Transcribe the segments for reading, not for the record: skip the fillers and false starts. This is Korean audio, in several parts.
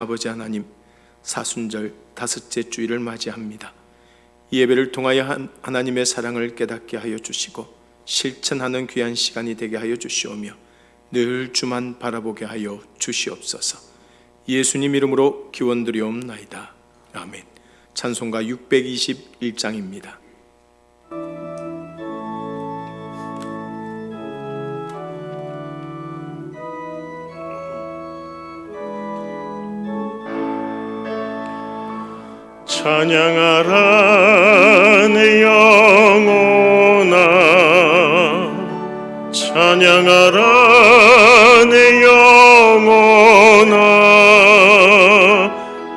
아버지 하나님, 사순절 다섯째 주일을 맞이합니다. 이 예배를 통하여 하나님의 사랑을 깨닫게 하여 주시고 실천하는 귀한 시간이 되게 하여 주시오며 늘 주만 바라보게 하여 주시옵소서. 예수님 이름으로 기원드리옵나이다. 아멘. 찬송가 621장입니다. 찬양하라 내 영혼아, 찬양하라 내 영혼아,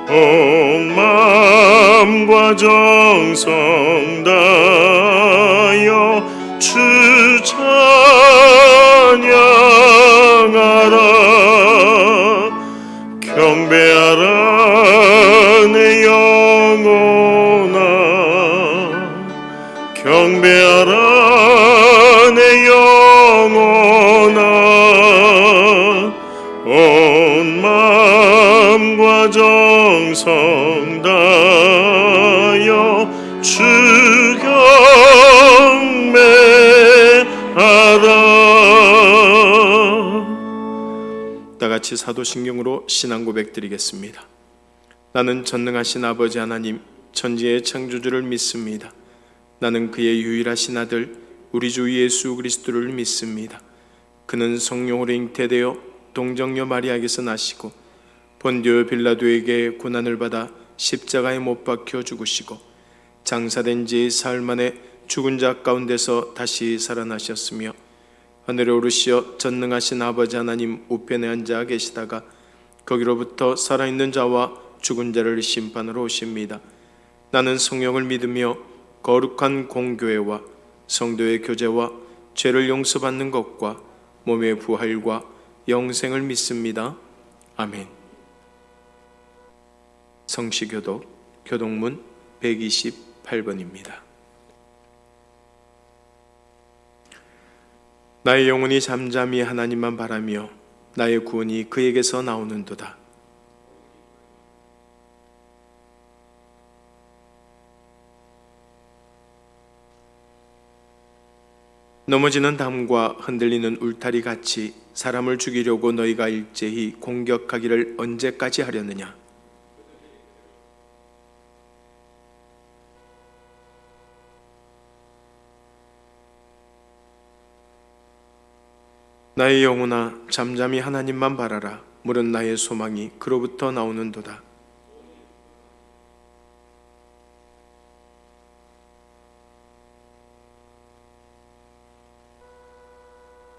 온 마음과 정성 다하여 주 찬양하라. 경배하라 내 영혼아, 경배하라 내 영혼아, 온 마음과 정성 다하여 주 경배하라. 다같이 사도신경으로 신앙 고백 드리겠습니다. 나는 전능하신 아버지 하나님, 천지의 창조주를 믿습니다. 나는 그의 유일하신 아들 우리 주 예수 그리스도를 믿습니다. 그는 성령으로 잉태되어 동정녀 마리아에게서 나시고 본디오 빌라도에게 고난을 받아 십자가에 못 박혀 죽으시고 장사된 지 사흘 만에 죽은 자 가운데서 다시 살아나셨으며 하늘에 오르시어 전능하신 아버지 하나님 우편에 앉아 계시다가 거기로부터 살아있는 자와 죽은 자를 심판으로 오십니다. 나는 성령을 믿으며 거룩한 공교회와 성도의 교제와 죄를 용서받는 것과 몸의 부활과 영생을 믿습니다. 아멘. 성시교독 교독문 128번입니다. 나의 영혼이 잠잠히 하나님만 바라며 나의 구원이 그에게서 나오는도다. 넘어지는 담과 흔들리는 울타리 같이 사람을 죽이려고 너희가 일제히 공격하기를 언제까지 하려느냐? 나의 영혼아, 잠잠히 하나님만 바라라. 물은 나의 소망이 그로부터 나오는도다.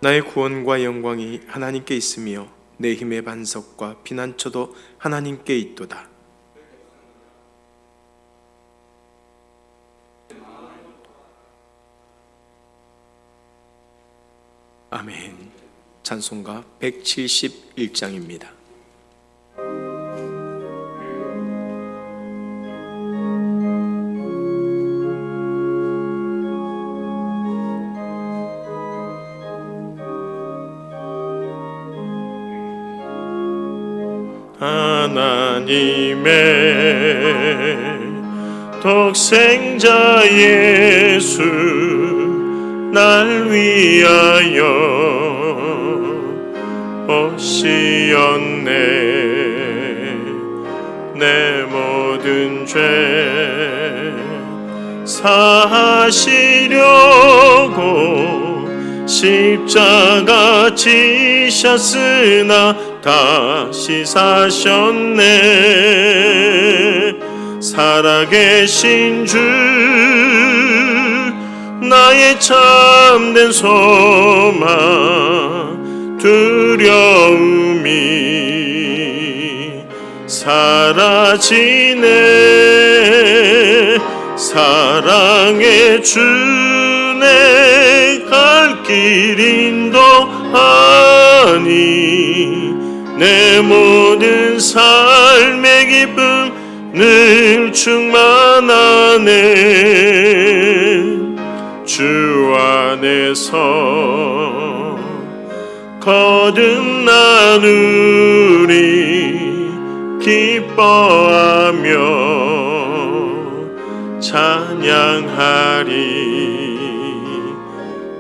나의 구원과 영광이 하나님께 있으며 내 힘의 반석과 피난처도 하나님께 있도다. 아멘. 찬송가 171장입니다. 하나님의 독생자 예수 날 위하여 오시었네. 내 모든 죄 사하시려고 십자가 지셨으나 다시 사셨네. 살아계신 주 나의 참된 소망, 두려움이 사라지네. 사랑의 주내 갈 길 인도하니 내 모든 삶의 기쁨 늘 충만하네. 주 안에서 거듭난 우리 기뻐하며 찬양하리.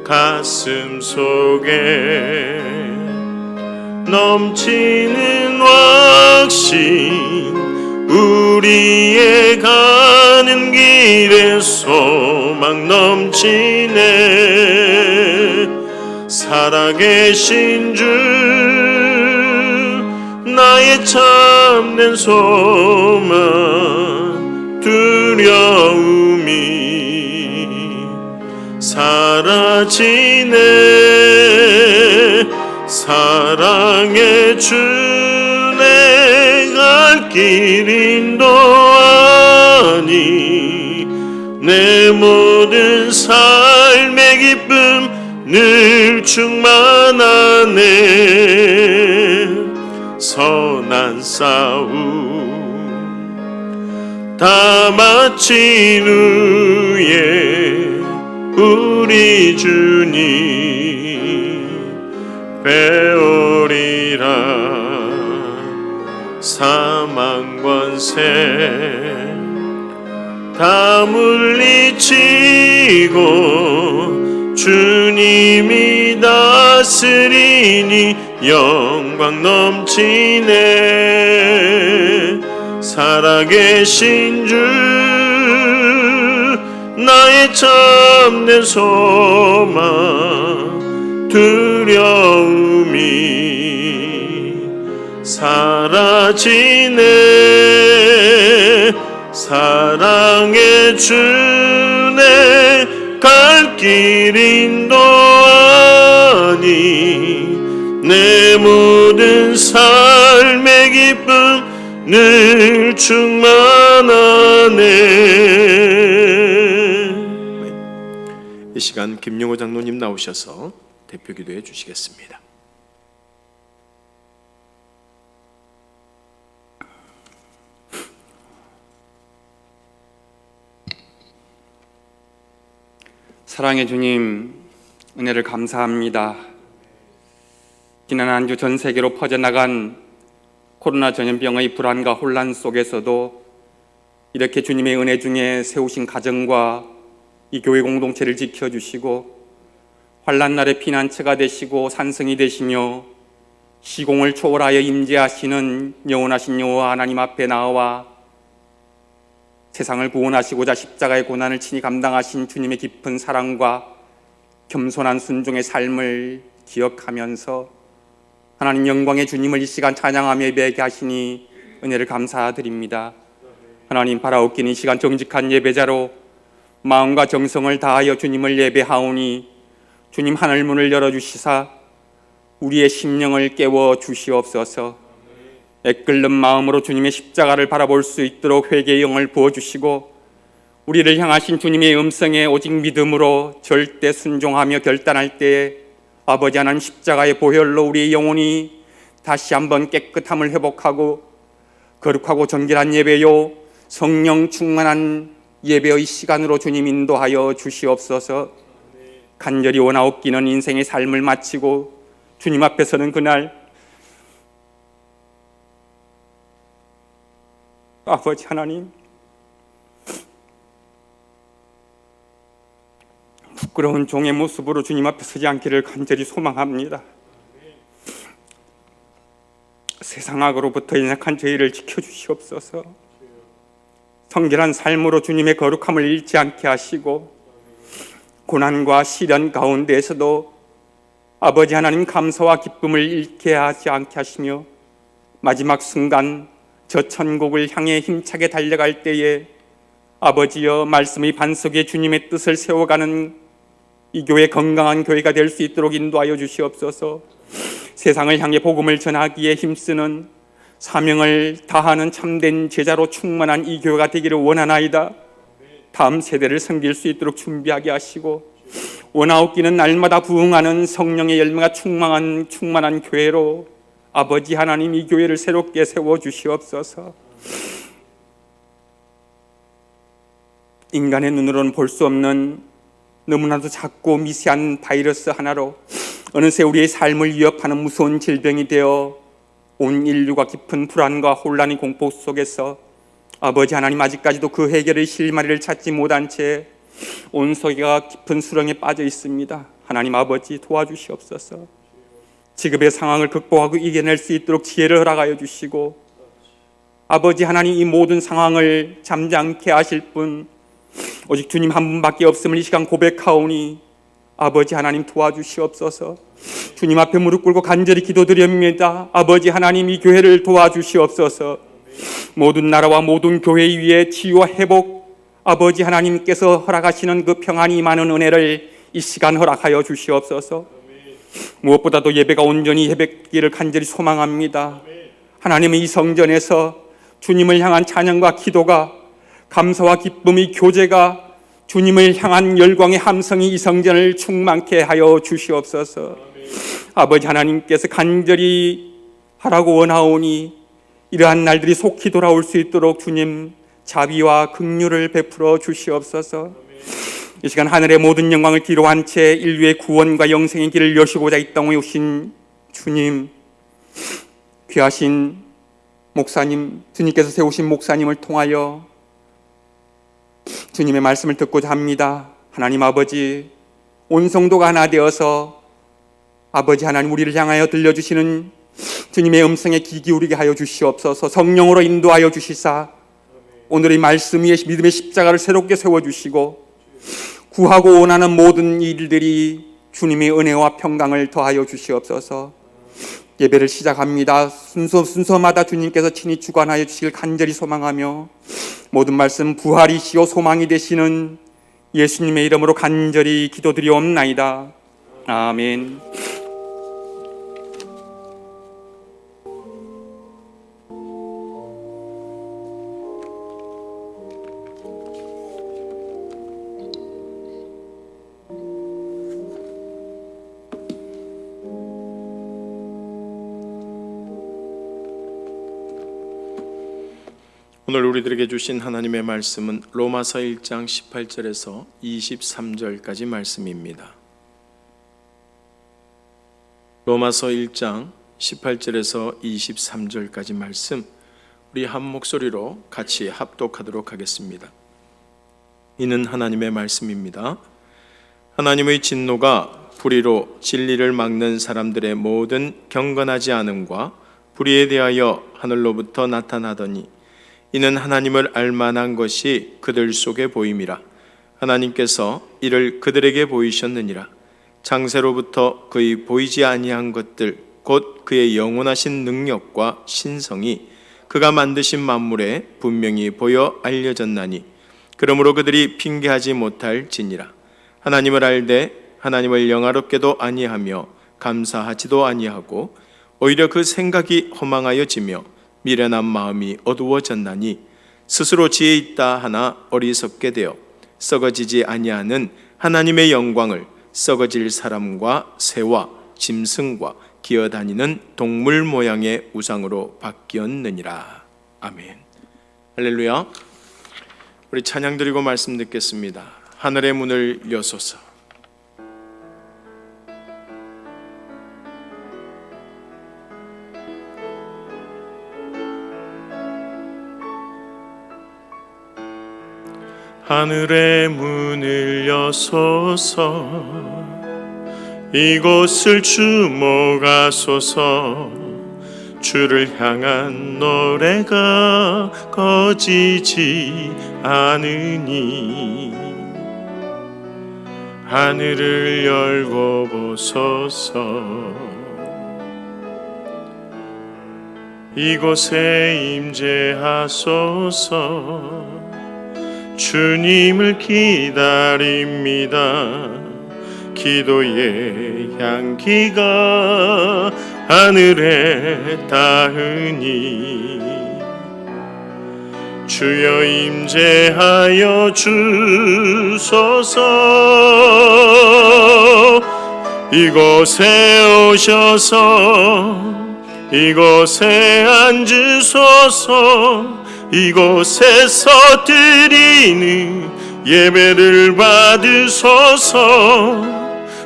가슴 속에 넘치는 확신, 우리의 가는 길에 소망 넘치네. 살아계신 주 나의 참된 소망, 두려움이 사라지네. 사랑의 주 내 갈 길 인도하니. 내 모든 삶의 기쁨 늘 충만하네. 선한 싸움 다 마친 후에 우리 주님 배우리라. 사망 권세 다 물리치고 주님이 다스리니 영광 넘치네. 살아계신 주 나의 참된 소망, 두려움이 사라지네. 사랑의 주 내 갈 길 인도하니. 내 모든 삶의 기쁨 늘 충만하네. 이 시간 김용호 장로님 나오셔서 대표 기도해 주시겠습니다. 사랑의 주님, 은혜를 감사합니다. 지난 한 주 전 세계로 퍼져나간 코로나 전염병의 불안과 혼란 속에서도 이렇게 주님의 은혜 중에 세우신 가정과 이 교회 공동체를 지켜주시고 환난 날의 피난처가 되시고 산성이 되시며 시공을 초월하여 임재하시는 영원하신 여호와 하나님 앞에 나와 세상을 구원하시고자 십자가의 고난을 친히 감당하신 주님의 깊은 사랑과 겸손한 순종의 삶을 기억하면서 하나님 영광의 주님을 이 시간 찬양하며 예배하게 하시니 은혜를 감사드립니다. 하나님, 바라옵기는 이 시간 정직한 예배자로 마음과 정성을 다하여 주님을 예배하오니 주님 하늘 문을 열어주시사 우리의 심령을 깨워 주시옵소서. 애끓는 마음으로 주님의 십자가를 바라볼 수 있도록 회개의 영을 부어주시고 우리를 향하신 주님의 음성에 오직 믿음으로 절대 순종하며 결단할 때에 아버지 하나님 십자가의 보혈로 우리의 영혼이 다시 한번 깨끗함을 회복하고 거룩하고 정결한 예배요 성령 충만한 예배의 시간으로 주님 인도하여 주시옵소서. 간절히 원하옵기는 인생의 삶을 마치고 주님 앞에 서는 그날 아버지 하나님, 부끄러운 종의 모습으로 주님 앞에 서지 않기를 간절히 소망합니다. 세상 악으로부터 연약한 저희를 지켜주시옵소서. 성결한 삶으로 주님의 거룩함을 잃지 않게 하시고 고난과 시련 가운데에서도 아버지 하나님 감사와 기쁨을 잃게 하지 않게 하시며 마지막 순간 저 천국을 향해 힘차게 달려갈 때에 아버지여 말씀의 반석에 주님의 뜻을 세워가는 이 교회 건강한 교회가 될 수 있도록 인도하여 주시옵소서. 세상을 향해 복음을 전하기에 힘쓰는 사명을 다하는 참된 제자로 충만한 이 교회가 되기를 원하나이다. 다음 세대를 섬길 수 있도록 준비하게 하시고 원하옵기는 날마다 부흥하는 성령의 열매가 충만한 교회로 아버지 하나님 이 교회를 새롭게 세워주시옵소서. 인간의 눈으로는 볼 수 없는 너무나도 작고 미세한 바이러스 하나로 어느새 우리의 삶을 위협하는 무서운 질병이 되어 온 인류가 깊은 불안과 혼란의 공포 속에서 아버지 하나님, 아직까지도 그 해결의 실마리를 찾지 못한 채 온 세계가 깊은 수렁에 빠져 있습니다. 하나님 아버지, 도와주시옵소서. 지금의 상황을 극복하고 이겨낼 수 있도록 지혜를 허락하여 주시고, 아버지 하나님, 이 모든 상황을 잠잠케 하실 분 오직 주님 한 분밖에 없음을 이 시간 고백하오니 아버지 하나님, 도와주시옵소서. 주님 앞에 무릎 꿇고 간절히 기도드립니다. 아버지 하나님, 이 교회를 도와주시옵소서. 모든 나라와 모든 교회 위에 치유와 회복, 아버지 하나님께서 허락하시는 그 평안이 임하는 은혜를 이 시간 허락하여 주시옵소서. 무엇보다도 예배가 온전히 예배기를 간절히 소망합니다. 하나님의 이 성전에서 주님을 향한 찬양과 기도가, 감사와 기쁨의 교제가, 주님을 향한 열광의 함성이 이 성전을 충만케 하여 주시옵소서. 아버지 하나님께서 간절히 하라고 원하오니 이러한 날들이 속히 돌아올 수 있도록 주님 자비와 긍휼을 베풀어 주시옵소서. 이 시간 하늘의 모든 영광을 뒤로 한 채 인류의 구원과 영생의 길을 여시고자 이 땅에 오신 주님, 귀하신 목사님, 주님께서 세우신 목사님을 통하여 주님의 말씀을 듣고자 합니다. 하나님 아버지, 온 성도가 하나 되어서 아버지 하나님, 우리를 향하여 들려주시는 주님의 음성에 귀 기울이게 하여 주시옵소서. 성령으로 인도하여 주시사 오늘의 말씀 위에 믿음의 십자가를 새롭게 세워주시고, 구하고 원하는 모든 일들이 주님의 은혜와 평강을 더하여 주시옵소서. 예배를 시작합니다. 순서마다 주님께서 친히 주관하여 주시길 간절히 소망하며, 모든 말씀 부활이시요 소망이 되시는 예수님의 이름으로 간절히 기도드리옵나이다. 아멘. 오늘 우리들에게 주신 하나님의 말씀은 로마서 1장 18절에서 23절까지 말씀입니다. 로마서 1장 18절에서 23절까지 말씀, 우리 한 목소리로 같이 합독하도록 하겠습니다. 이는 하나님의 말씀입니다. 하나님의 진노가 불의로 진리를 막는 사람들의 모든 경건하지 않음과 불의에 대하여 하늘로부터 나타나더니, 이는 하나님을 알만한 것이 그들 속에 보임이라. 하나님께서 이를 그들에게 보이셨느니라. 창세로부터 그의 보이지 아니한 것들, 곧 그의 영원하신 능력과 신성이 그가 만드신 만물에 분명히 보여 알려졌나니, 그러므로 그들이 핑계하지 못할지니라. 하나님을 알되 하나님을 영화롭게도 아니하며 감사하지도 아니하고, 오히려 그 생각이 허망하여지며 미련한 마음이 어두워졌나니, 스스로 지혜 있다 하나 어리석게 되어 썩어지지 아니하는 하나님의 영광을 썩어질 사람과 새와 짐승과 기어다니는 동물 모양의 우상으로 바뀌었느니라. 아멘. 할렐루야. 우리 찬양 드리고 말씀 듣겠습니다. 하늘의 문을 여소서. 하늘의 문을 여소서. 이곳을 주목하소서. 주를 향한 노래가 꺼지지 않으니, 하늘을 열고 보소서. 이곳에 임재하소서. 주님을 기다립니다. 기도의 향기가 하늘에 닿으니, 주여 임재하여 주소서. 이곳에 오셔서 이곳에 앉으소서. 이곳에서 드리는 예배를 받으소서.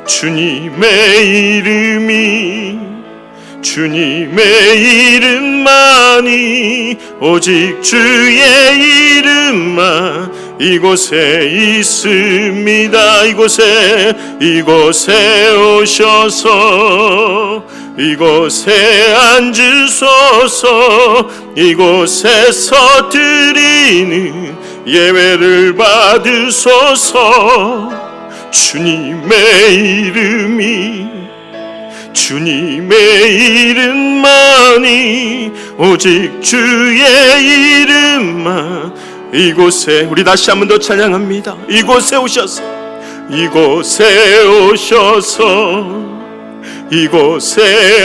주님의 이름이 주님의 이름만이 오직 주의 이름만 이곳에 있습니다. 이곳에 오셔서 이곳에 앉으소서. 이곳에서 드리는 예배를 받으소서. 주님의 이름만이 오직 주의 이름만 이곳에, 우리 다시 한 번 더 찬양합니다. 이곳에 오셔서 이곳에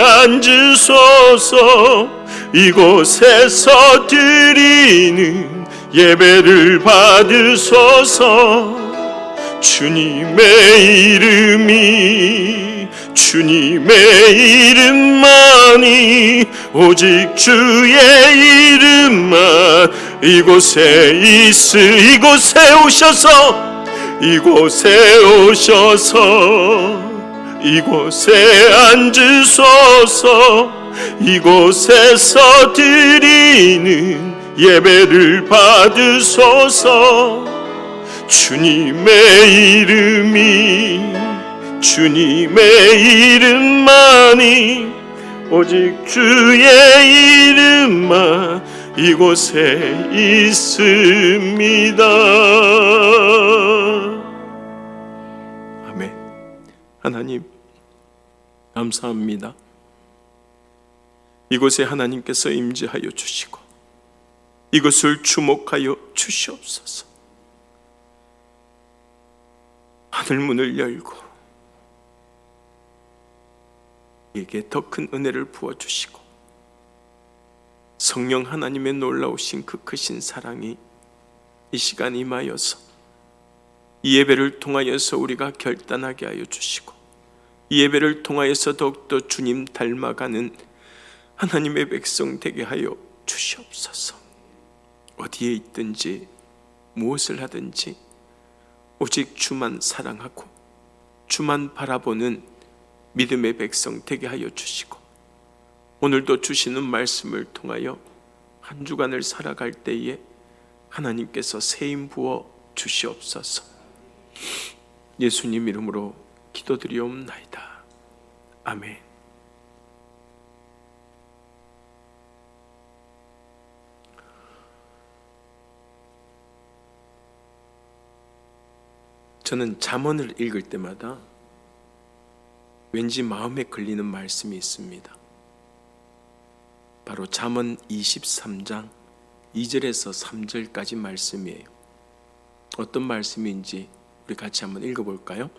앉으소서. 이곳에서 드리는 예배를 받으소서. 주님의 이름만이 오직 주의 이름만 이곳에 오셔서 이곳에 앉으소서. 이곳에서 드리는 예배를 받으소서. 주님의 이름만이 오직 주의 이름만 이곳에 있습니다. 아멘. 하나님 감사합니다. 이곳에 하나님께서 임재하여 주시고 이것을 주목하여 주시옵소서. 하늘문을 열고 이게 더 큰 은혜를 부어주시고 성령 하나님의 놀라우신 그 크신 사랑이 이 시간 임하여서 이 예배를 통하여서 우리가 결단하게 하여 주시고 이 예배를 통하여서 더욱더 주님 닮아가는 하나님의 백성 되게 하여 주시옵소서. 어디에 있든지 무엇을 하든지 오직 주만 사랑하고 주만 바라보는 믿음의 백성 되게 하여 주시고 오늘도 주시는 말씀을 통하여 한 주간을 살아갈 때에 하나님께서 세임 부어 주시옵소서. 예수님 이름으로 기도드리옵나이다. 아멘. 저는 잠언을 읽을 때마다 왠지 마음에 걸리는 말씀이 있습니다. 바로 잠언 23장 2절에서 3절까지 말씀이에요. 어떤 말씀인지 우리 같이 한번 읽어볼까요?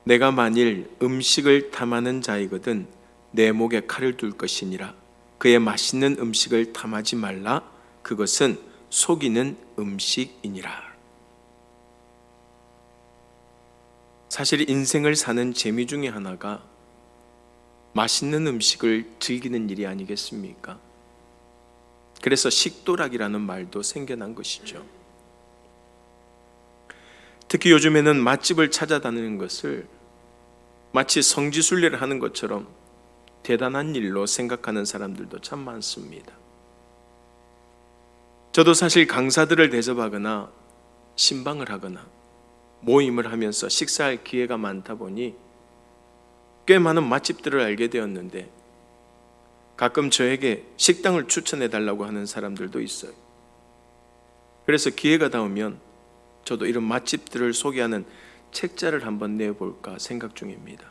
내가 만일 음식을 탐하는 자이거든 내 목에 칼을 둘 것이니라. 그의 맛있는 음식을 탐하지 말라. 그것은 속이는 음식이니라. 사실 인생을 사는 재미 중에 하나가 맛있는 음식을 즐기는 일이 아니겠습니까? 그래서 식도락이라는 말도 생겨난 것이죠. 특히 요즘에는 맛집을 찾아다니는 것을 마치 성지순례를 하는 것처럼 대단한 일로 생각하는 사람들도 참 많습니다. 저도 사실 강사들을 대접하거나 신방을 하거나 모임을 하면서 식사할 기회가 많다 보니 꽤 많은 맛집들을 알게 되었는데 가끔 저에게 식당을 추천해 달라고 하는 사람들도 있어요. 그래서 기회가 닿으면 저도 이런 맛집들을 소개하는 책자를 한번 내볼까 생각 중입니다.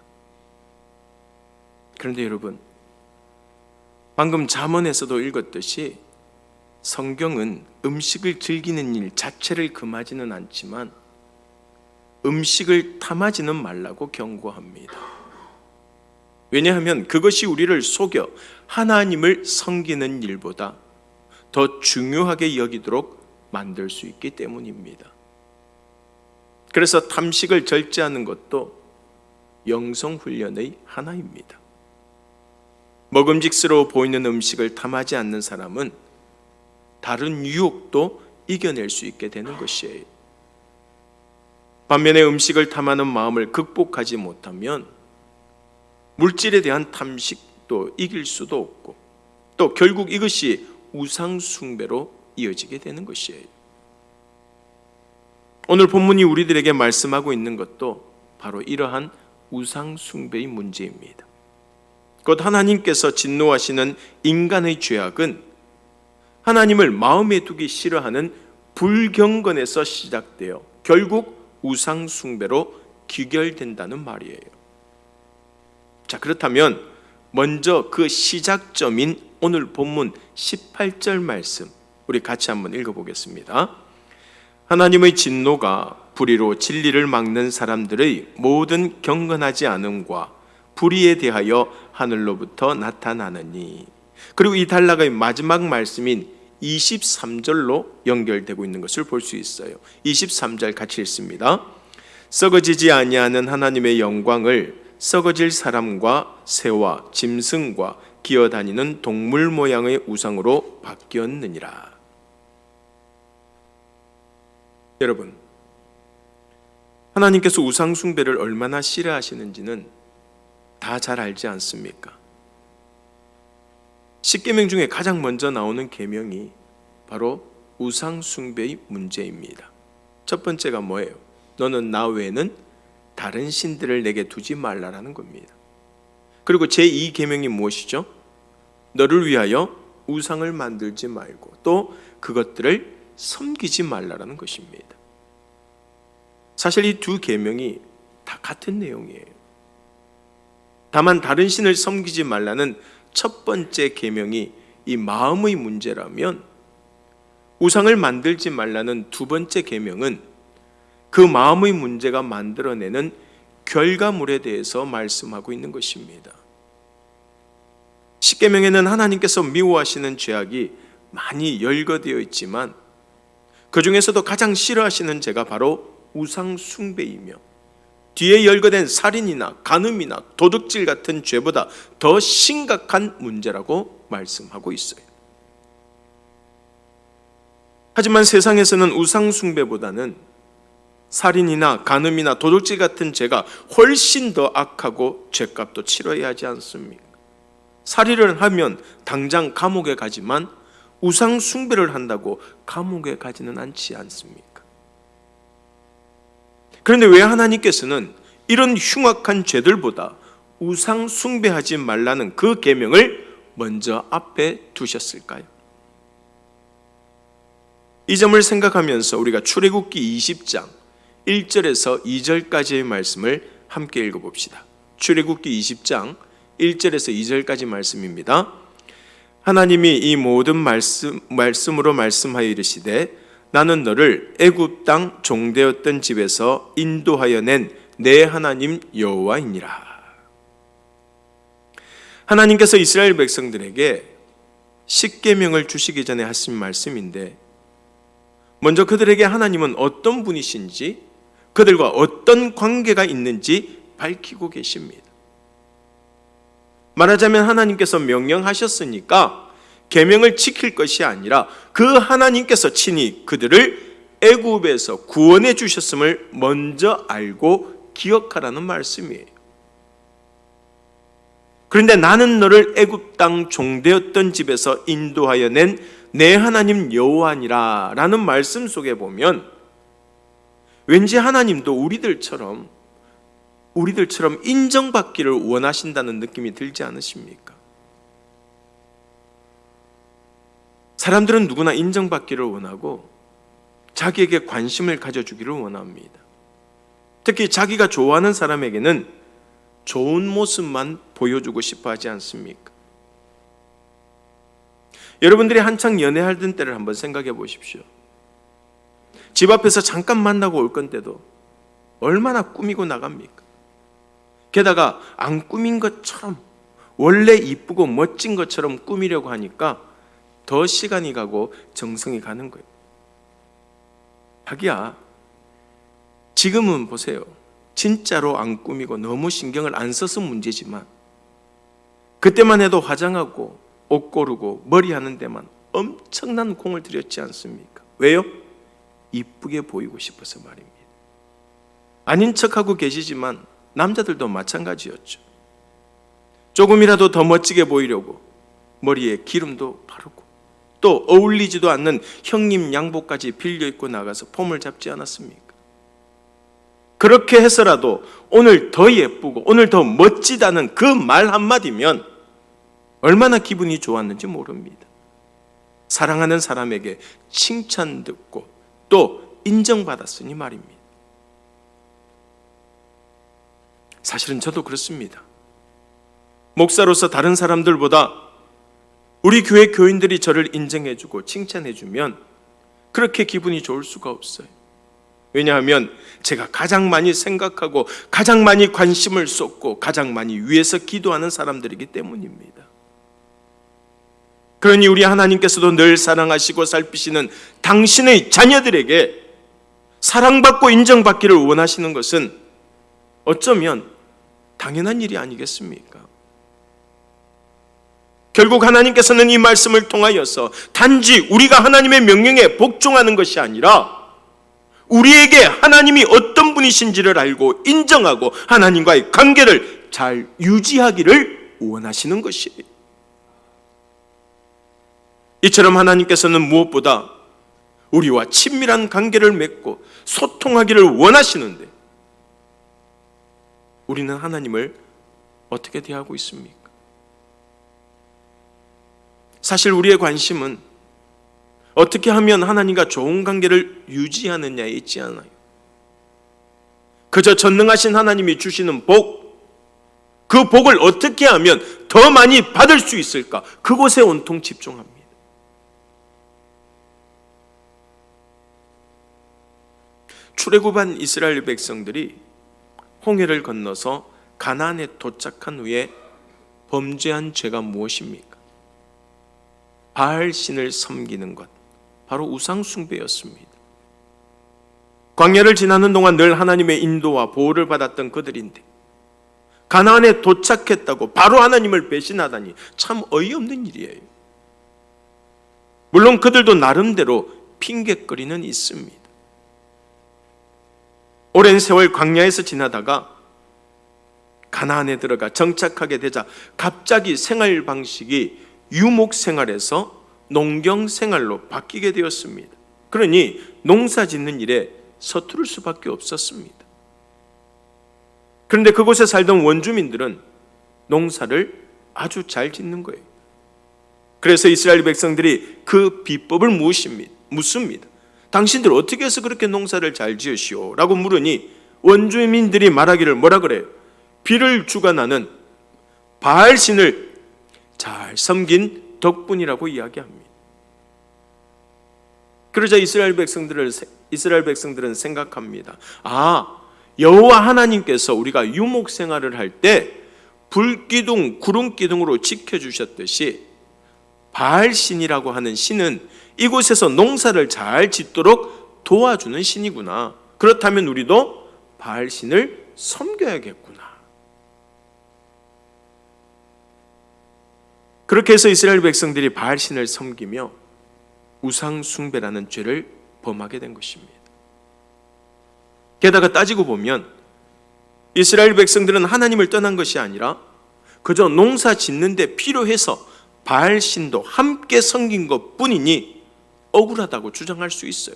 그런데 여러분, 방금 잠언에서도 읽었듯이 성경은 음식을 즐기는 일 자체를 금하지는 않지만 음식을 탐하지는 말라고 경고합니다. 왜냐하면 그것이 우리를 속여 하나님을 섬기는 일보다 더 중요하게 여기도록 만들 수 있기 때문입니다. 그래서 탐식을 절제하는 것도 영성훈련의 하나입니다. 먹음직스러워 보이는 음식을 탐하지 않는 사람은 다른 유혹도 이겨낼 수 있게 되는 것이에요. 반면에 음식을 탐하는 마음을 극복하지 못하면 물질에 대한 탐식도 생각도 이길 수도 없고 또 결국 이것이 우상 숭배로 이어지게 되는 것이에요. 오늘 본문이 우리들에게 말씀하고 있는 것도 바로 이러한 우상 숭배의 문제입니다. 곧 하나님께서 진노하시는 인간의 죄악은 하나님을 마음에 두기 싫어하는 불경건에서 시작되어 결국 우상 숭배로 귀결된다는 말이에요. 자, 그렇다면 먼저 그 시작점인 오늘 본문 18절 말씀 우리 같이 한번 읽어보겠습니다. 하나님의 진노가 불의로 진리를 막는 사람들의 모든 경건하지 않음과 불의에 대하여 하늘로부터 나타나느니. 그리고 이 단락의 마지막 말씀인 23절로 연결되고 있는 것을 볼 수 있어요. 23절 같이 읽습니다. 썩어지지 아니하는 하나님의 영광을 썩어질 사람과 새와 짐승과 기어다니는 동물 모양의 우상으로 바뀌었느니라. 여러분, 하나님께서 우상 숭배를 얼마나 싫어하시는지는 다 잘 알지 않습니까? 10계명 중에 가장 먼저 나오는 계명이 바로 우상 숭배의 문제입니다. 첫 번째가 뭐예요? 너는 나 외에는 다른 신들을 내게 두지 말라라는 겁니다. 그리고 제2계명이 무엇이죠? 너를 위하여 우상을 만들지 말고 또 그것들을 섬기지 말라라는 것입니다. 사실 이 두 계명이 다 같은 내용이에요. 다만 다른 신을 섬기지 말라는 첫 번째 계명이 이 마음의 문제라면 우상을 만들지 말라는 두 번째 계명은 그 마음의 문제가 만들어내는 결과물에 대해서 말씀하고 있는 것입니다. 십계명에는 하나님께서 미워하시는 죄악이 많이 열거되어 있지만 그 중에서도 가장 싫어하시는 죄가 바로 우상 숭배이며 뒤에 열거된 살인이나 간음이나 도둑질 같은 죄보다 더 심각한 문제라고 말씀하고 있어요. 하지만 세상에서는 우상 숭배보다는 살인이나 간음이나 도둑질 같은 죄가 훨씬 더 악하고 죄값도 치러야 하지 않습니까? 살인을 하면 당장 감옥에 가지만 우상 숭배를 한다고 감옥에 가지는 않지 않습니까? 그런데 왜 하나님께서는 이런 흉악한 죄들보다 우상 숭배하지 말라는 그 계명을 먼저 앞에 두셨을까요? 이 점을 생각하면서 우리가 출애굽기 20장 1절에서 2절까지의 말씀을 함께 읽어봅시다. 출애굽기 20장 1절에서 2절까지 말씀입니다. 하나님이 이 모든 말씀으로 말씀하여 이르시되 나는 너를 애굽 땅 종되었던 집에서 인도하여 낸 내 하나님 여호와이니라. 하나님께서 이스라엘 백성들에게 십계명을 주시기 전에 하신 말씀인데 먼저 그들에게 하나님은 어떤 분이신지 그들과 어떤 관계가 있는지 밝히고 계십니다. 말하자면 하나님께서 명령하셨으니까 계명을 지킬 것이 아니라 그 하나님께서 친히 그들을 애굽에서 구원해 주셨음을 먼저 알고 기억하라는 말씀이에요. 그런데 나는 너를 애굽 땅 종되었던 집에서 인도하여 낸 내 하나님 여호와니라 라는 말씀 속에 보면 왠지 하나님도 우리들처럼 인정받기를 원하신다는 느낌이 들지 않으십니까? 사람들은 누구나 인정받기를 원하고 자기에게 관심을 가져주기를 원합니다. 특히 자기가 좋아하는 사람에게는 좋은 모습만 보여주고 싶어 하지 않습니까? 여러분들이 한창 연애하던 때를 한번 생각해 보십시오. 집 앞에서 잠깐 만나고 올 건데도 얼마나 꾸미고 나갑니까? 게다가 안 꾸민 것처럼 원래 이쁘고 멋진 것처럼 꾸미려고 하니까 더 시간이 가고 정성이 가는 거예요. 자기야, 지금은 보세요. 진짜로 안 꾸미고 너무 신경을 안 써서 문제지만 그때만 해도 화장하고 옷 고르고 머리 하는 데만 엄청난 공을 들였지 않습니까? 왜요? 이쁘게 보이고 싶어서 말입니다. 아닌 척하고 계시지만 남자들도 마찬가지였죠. 조금이라도 더 멋지게 보이려고 머리에 기름도 바르고 또 어울리지도 않는 형님 양복까지 빌려 입고 나가서 폼을 잡지 않았습니까? 그렇게 해서라도 오늘 더 예쁘고 오늘 더 멋지다는 그 말 한마디면 얼마나 기분이 좋았는지 모릅니다. 사랑하는 사람에게 칭찬 듣고 또 인정받았으니 말입니다. 사실은 저도 그렇습니다. 목사로서 다른 사람들보다 우리 교회 교인들이 저를 인정해주고 칭찬해주면 그렇게 기분이 좋을 수가 없어요. 왜냐하면 제가 가장 많이 생각하고 가장 많이 관심을 쏟고 가장 많이 위해서 기도하는 사람들이기 때문입니다. 그러니 우리 하나님께서도 늘 사랑하시고 살피시는 당신의 자녀들에게 사랑받고 인정받기를 원하시는 것은 어쩌면 당연한 일이 아니겠습니까? 결국 하나님께서는 이 말씀을 통하여서 단지 우리가 하나님의 명령에 복종하는 것이 아니라 우리에게 하나님이 어떤 분이신지를 알고 인정하고 하나님과의 관계를 잘 유지하기를 원하시는 것이에요. 이처럼 하나님께서는 무엇보다 우리와 친밀한 관계를 맺고 소통하기를 원하시는데 우리는 하나님을 어떻게 대하고 있습니까? 사실 우리의 관심은 어떻게 하면 하나님과 좋은 관계를 유지하느냐에 있지 않아요. 그저 전능하신 하나님이 주시는 복, 그 복을 어떻게 하면 더 많이 받을 수 있을까? 그곳에 온통 집중합니다. 출애굽한 이스라엘 백성들이 홍해를 건너서 가나안에 도착한 후에 범죄한 죄가 무엇입니까? 바알 신을 섬기는 것, 바로 우상 숭배였습니다. 광야를 지나는 동안 늘 하나님의 인도와 보호를 받았던 그들인데 가나안에 도착했다고 바로 하나님을 배신하다니 참 어이없는 일이에요. 물론 그들도 나름대로 핑계거리는 있습니다. 오랜 세월 광야에서 지나다가 가나안에 들어가 정착하게 되자 갑자기 생활 방식이 유목 생활에서 농경 생활로 바뀌게 되었습니다. 그러니 농사 짓는 일에 서투를 수밖에 없었습니다. 그런데 그곳에 살던 원주민들은 농사를 아주 잘 짓는 거예요. 그래서 이스라엘 백성들이 그 비법을 묻습니다. 당신들 어떻게 해서 그렇게 농사를 잘 지으시오? 라고 물으니 원주민들이 말하기를 뭐라 그래요? 비를 주관하는 바알 신을 잘 섬긴 덕분이라고 이야기합니다. 그러자 이스라엘 백성들은 생각합니다. 여호와 하나님께서 우리가 유목 생활을 할 때 불기둥, 구름기둥으로 지켜주셨듯이 바알 신이라고 하는 신은 이곳에서 농사를 잘 짓도록 도와주는 신이구나. 그렇다면 우리도 바알 신을 섬겨야겠구나. 그렇게 해서 이스라엘 백성들이 바알 신을 섬기며 우상 숭배라는 죄를 범하게 된 것입니다. 게다가 따지고 보면 이스라엘 백성들은 하나님을 떠난 것이 아니라 그저 농사 짓는데 필요해서 바알 신도 함께 섬긴 것뿐이니 억울하다고 주장할 수 있어요.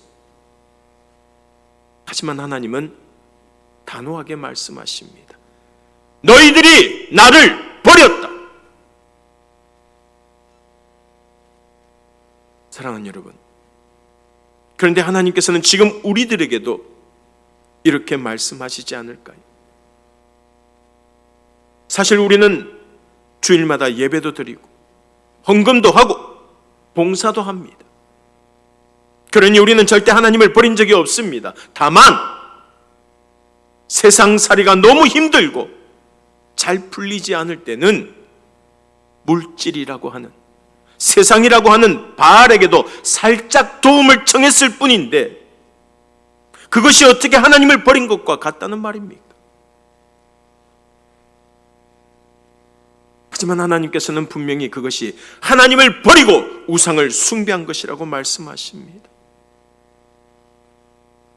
하지만 하나님은 단호하게 말씀하십니다. 너희들이 나를 버렸다. 사랑하는 여러분, 그런데 하나님께서는 지금 우리들에게도 이렇게 말씀하시지 않을까요? 사실 우리는 주일마다 예배도 드리고 헌금도 하고 봉사도 합니다. 그러니 우리는 절대 하나님을 버린 적이 없습니다. 다만 세상살이가 너무 힘들고 잘 풀리지 않을 때는 물질이라고 하는, 세상이라고 하는 바알에게도 살짝 도움을 청했을 뿐인데 그것이 어떻게 하나님을 버린 것과 같다는 말입니까? 하지만 하나님께서는 분명히 그것이 하나님을 버리고 우상을 숭배한 것이라고 말씀하십니다.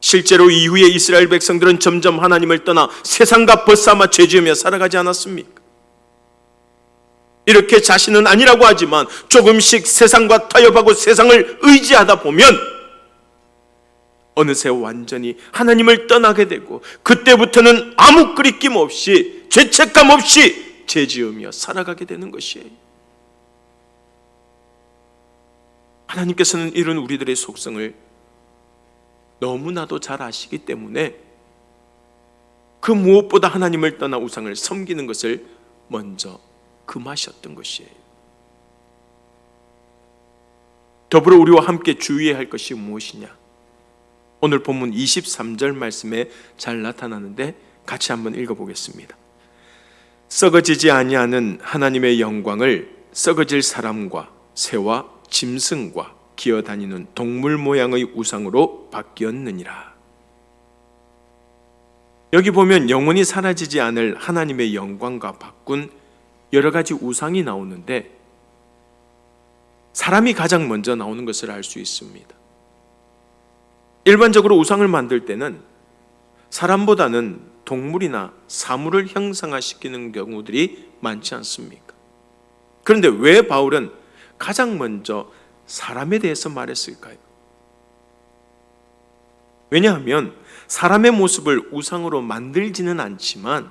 실제로 이후에 이스라엘 백성들은 점점 하나님을 떠나 세상과 벗삼아 죄지으며 살아가지 않았습니까? 이렇게 자신은 아니라고 하지만 조금씩 세상과 타협하고 세상을 의지하다 보면 어느새 완전히 하나님을 떠나게 되고, 그때부터는 아무 끄리낌 없이 죄책감 없이 죄지으며 살아가게 되는 것이에요. 하나님께서는 이런 우리들의 속성을 너무나도 잘 아시기 때문에 그 무엇보다 하나님을 떠나 우상을 섬기는 것을 먼저 금하셨던 것이에요. 더불어 우리와 함께 주의해야 할 것이 무엇이냐? 오늘 본문 23절 말씀에 잘 나타나는데 같이 한번 읽어보겠습니다. 썩어지지 아니하는 하나님의 영광을 썩어질 사람과 새와 짐승과 기어다니는 동물 모양의 우상으로 바뀌었느니라. 여기 보면 영원히 사라지지 않을 하나님의 영광과 바꾼 여러 가지 우상이 나오는데, 사람이 가장 먼저 나오는 것을 알 수 있습니다. 일반적으로 우상을 만들 때는 사람보다는 동물이나 사물을 형상화시키는 경우들이 많지 않습니까? 그런데 왜 바울은 가장 먼저 사람에 대해서 말했을까요? 왜냐하면 사람의 모습을 우상으로 만들지는 않지만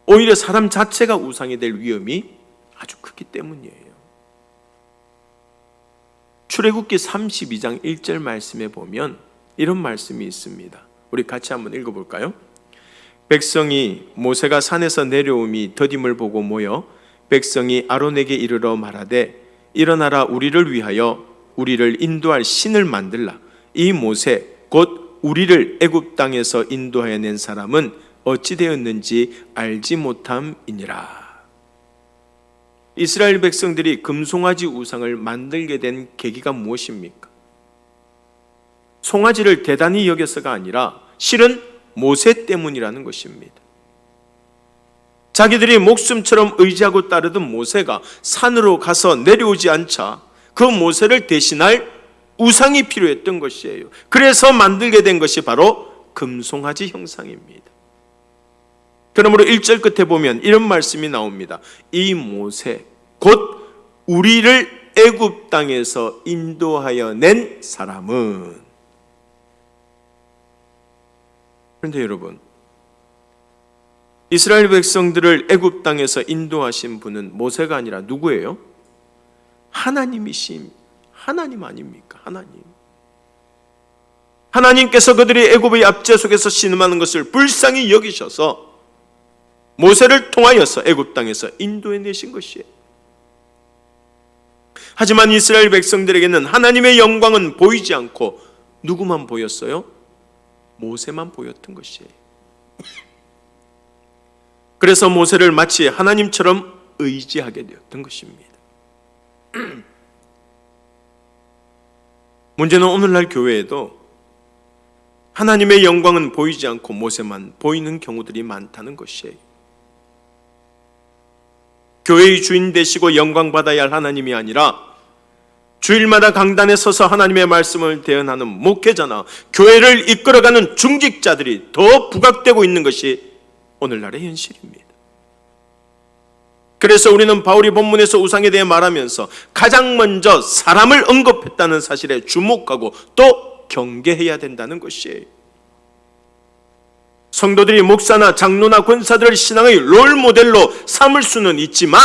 오히려 사람 자체가 우상이 될 위험이 아주 크기 때문이에요. 출애굽기 32장 1절 말씀에 보면 이런 말씀이 있습니다. 우리 같이 한번 읽어볼까요? 백성이 모세가 산에서 내려옴이 더딤을 보고 모여 백성이 아론에게 이르러 말하되 일어나라, 우리를 위하여 우리를 인도할 신을 만들라. 이 모세 곧 우리를 애굽 땅에서 인도하여 낸 사람은 어찌 되었는지 알지 못함이니라. 이스라엘 백성들이 금송아지 우상을 만들게 된 계기가 무엇입니까? 송아지를 대단히 여겨서가 아니라 실은 모세 때문이라는 것입니다. 자기들이 목숨처럼 의지하고 따르던 모세가 산으로 가서 내려오지 않자 그 모세를 대신할 우상이 필요했던 것이에요. 그래서 만들게 된 것이 바로 금송아지 형상입니다. 그러므로 1절 끝에 보면 이런 말씀이 나옵니다. 이 모세 곧 우리를 애굽 땅에서 인도하여 낸 사람은. 그런데 여러분, 이스라엘 백성들을 애굽 땅에서 인도하신 분은 모세가 아니라 누구예요? 하나님이신 하나님 아닙니까? 하나님. 하나님께서 그들이 애굽의 압제 속에서 신음하는 것을 불쌍히 여기셔서 모세를 통하여서 애굽 땅에서 인도해 내신 것이에요. 하지만 이스라엘 백성들에게는 하나님의 영광은 보이지 않고 누구만 보였어요? 모세만 보였던 것이에요. 그래서 모세를 마치 하나님처럼 의지하게 되었던 것입니다. 문제는 오늘날 교회에도 하나님의 영광은 보이지 않고 모세만 보이는 경우들이 많다는 것이에요. 교회의 주인 되시고 영광 받아야 할 하나님이 아니라 주일마다 강단에 서서 하나님의 말씀을 대언하는 목회자나 교회를 이끌어가는 중직자들이 더 부각되고 있는 것이 오늘날의 현실입니다. 그래서 우리는 바울이 본문에서 우상에 대해 말하면서 가장 먼저 사람을 언급했다는 사실에 주목하고 또 경계해야 된다는 것이에요. 성도들이 목사나 장로나 권사들을 신앙의 롤모델로 삼을 수는 있지만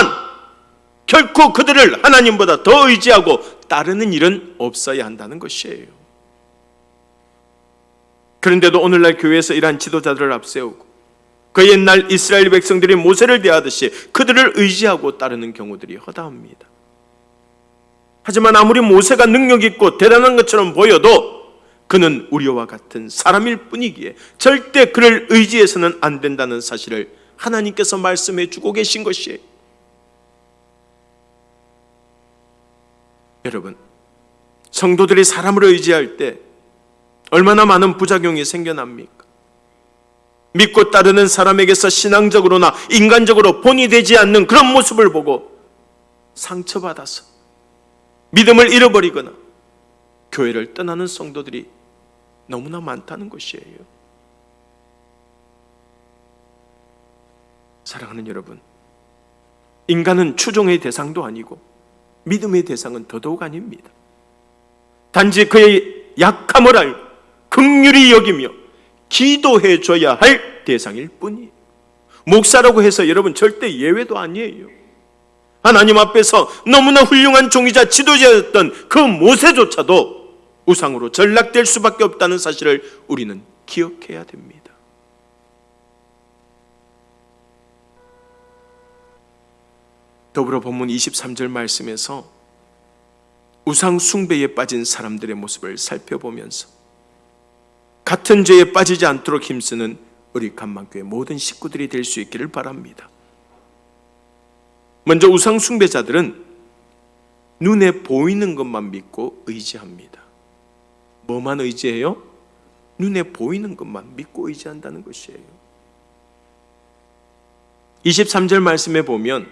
결코 그들을 하나님보다 더 의지하고 따르는 일은 없어야 한다는 것이에요. 그런데도 오늘날 교회에서 이러한 지도자들을 앞세우고 그 옛날 이스라엘 백성들이 모세를 대하듯이 그들을 의지하고 따르는 경우들이 허다합니다. 하지만 아무리 모세가 능력 있고 대단한 것처럼 보여도 그는 우리와 같은 사람일 뿐이기에 절대 그를 의지해서는 안 된다는 사실을 하나님께서 말씀해 주고 계신 것이에요. 여러분, 성도들이 사람을 의지할 때 얼마나 많은 부작용이 생겨납니까? 믿고 따르는 사람에게서 신앙적으로나 인간적으로 본이 되지 않는 그런 모습을 보고 상처받아서 믿음을 잃어버리거나 교회를 떠나는 성도들이 너무나 많다는 것이에요. 사랑하는 여러분, 인간은 추종의 대상도 아니고 믿음의 대상은 더더욱 아닙니다. 단지 그의 약함을 알고 긍휼히 여기며 기도해 줘야 할 대상일 뿐이에요. 목사라고 해서 여러분 절대 예외도 아니에요. 하나님 앞에서 너무나 훌륭한 종이자 지도자였던 그 모세조차도 우상으로 전락될 수밖에 없다는 사실을 우리는 기억해야 됩니다. 더불어 본문 23절 말씀에서 우상 숭배에 빠진 사람들의 모습을 살펴보면서 같은 죄에 빠지지 않도록 힘쓰는 우리 간망교회 모든 식구들이 될 수 있기를 바랍니다. 먼저 우상 숭배자들은 눈에 보이는 것만 믿고 의지합니다. 뭐만 의지해요? 눈에 보이는 것만 믿고 의지한다는 것이에요. 23절 말씀에 보면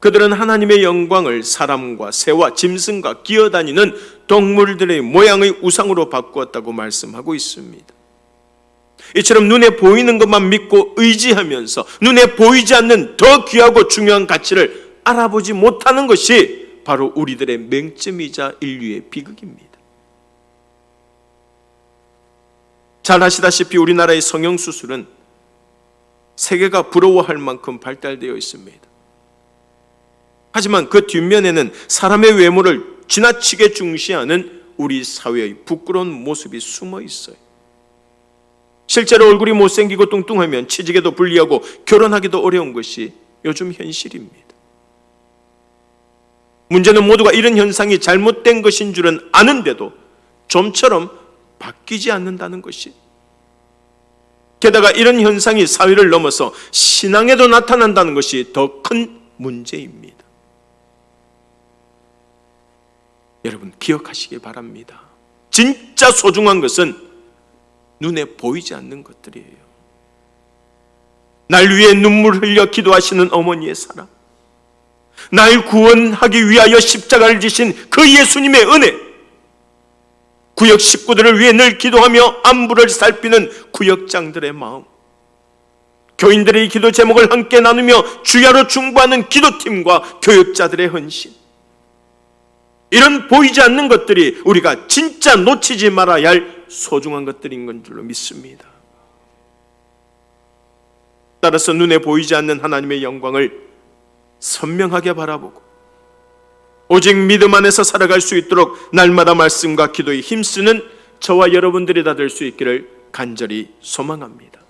그들은 하나님의 영광을 사람과 새와 짐승과 기어다니는 동물들의 모양의 우상으로 바꾸었다고 말씀하고 있습니다. 이처럼 눈에 보이는 것만 믿고 의지하면서 눈에 보이지 않는 더 귀하고 중요한 가치를 알아보지 못하는 것이 바로 우리들의 맹점이자 인류의 비극입니다. 잘 아시다시피 우리나라의 성형수술은 세계가 부러워할 만큼 발달되어 있습니다. 하지만 그 뒷면에는 사람의 외모를 지나치게 중시하는 우리 사회의 부끄러운 모습이 숨어 있어요. 실제로 얼굴이 못생기고 뚱뚱하면 취직에도 불리하고 결혼하기도 어려운 것이 요즘 현실입니다. 문제는 모두가 이런 현상이 잘못된 것인 줄은 아는데도 좀처럼 바뀌지 않는다는 것이, 게다가 이런 현상이 사회를 넘어서 신앙에도 나타난다는 것이 더 큰 문제입니다. 여러분 기억하시기 바랍니다. 진짜 소중한 것은 눈에 보이지 않는 것들이에요. 날 위해 눈물 흘려 기도하시는 어머니의 사랑, 날 구원하기 위하여 십자가를 지신 그 예수님의 은혜, 구역 식구들을 위해 늘 기도하며 안부를 살피는 구역장들의 마음, 교인들의 기도 제목을 함께 나누며 주야로 중보하는 기도팀과 교육자들의 헌신, 이런 보이지 않는 것들이 우리가 진짜 놓치지 말아야 할 소중한 것들인 건 줄로 믿습니다. 따라서 눈에 보이지 않는 하나님의 영광을 선명하게 바라보고 오직 믿음 안에서 살아갈 수 있도록 날마다 말씀과 기도에 힘쓰는 저와 여러분들이 다 될 수 있기를 간절히 소망합니다.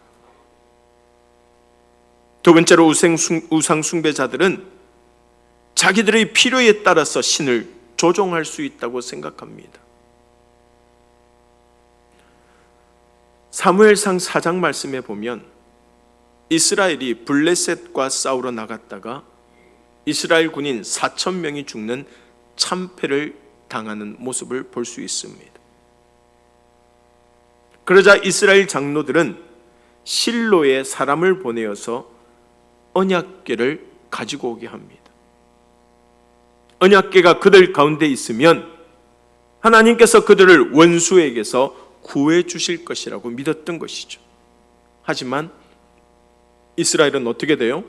두 번째로 우상 숭배자들은 자기들의 필요에 따라서 신을 조종할 수 있다고 생각합니다. 사무엘상 4장 말씀에 보면 이스라엘이 블레셋과 싸우러 나갔다가 이스라엘 군인 4,000명이 죽는 참패를 당하는 모습을 볼 수 있습니다. 그러자 이스라엘 장로들은 실로에 사람을 보내어서 언약궤를 가지고 오게 합니다. 언약궤가 그들 가운데 있으면 하나님께서 그들을 원수에게서 구해 주실 것이라고 믿었던 것이죠. 하지만 이스라엘은 어떻게 돼요?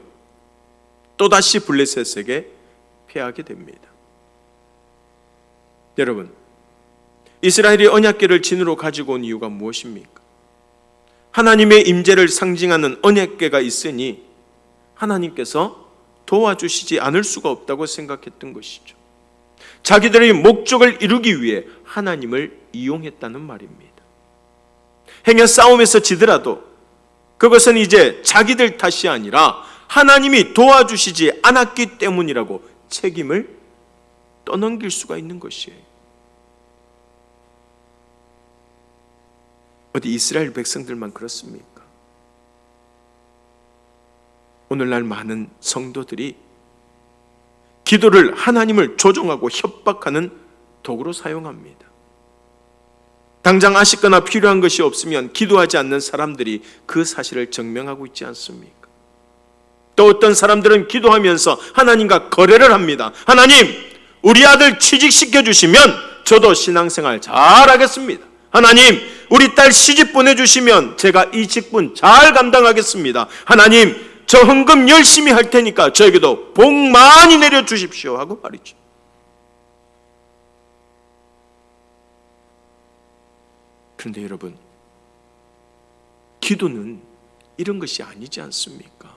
또다시 블레셋에게 패하게 됩니다. 여러분, 이스라엘이 언약궤를 진으로 가지고 온 이유가 무엇입니까? 하나님의 임재를 상징하는 언약궤가 있으니 하나님께서 도와주시지 않을 수가 없다고 생각했던 것이죠. 자기들의 목적을 이루기 위해 하나님을 이용했다는 말입니다. 행여 싸움에서 지더라도 그것은 이제 자기들 탓이 아니라 하나님이 도와주시지 않았기 때문이라고 책임을 떠넘길 수가 있는 것이에요. 어디 이스라엘 백성들만 그렇습니까? 오늘날 많은 성도들이 기도를 하나님을 조종하고 협박하는 도구로 사용합니다. 당장 아쉽거나 필요한 것이 없으면 기도하지 않는 사람들이 그 사실을 증명하고 있지 않습니까? 또 어떤 사람들은 기도하면서 하나님과 거래를 합니다. 하나님, 우리 아들 취직시켜 주시면 저도 신앙생활 잘하겠습니다. 하나님, 우리 딸 시집 보내주시면 제가 이 직분 잘 감당하겠습니다. 하나님, 저 헌금 열심히 할 테니까 저에게도 복 많이 내려주십시오 하고 말이죠. 그런데 여러분, 기도는 이런 것이 아니지 않습니까?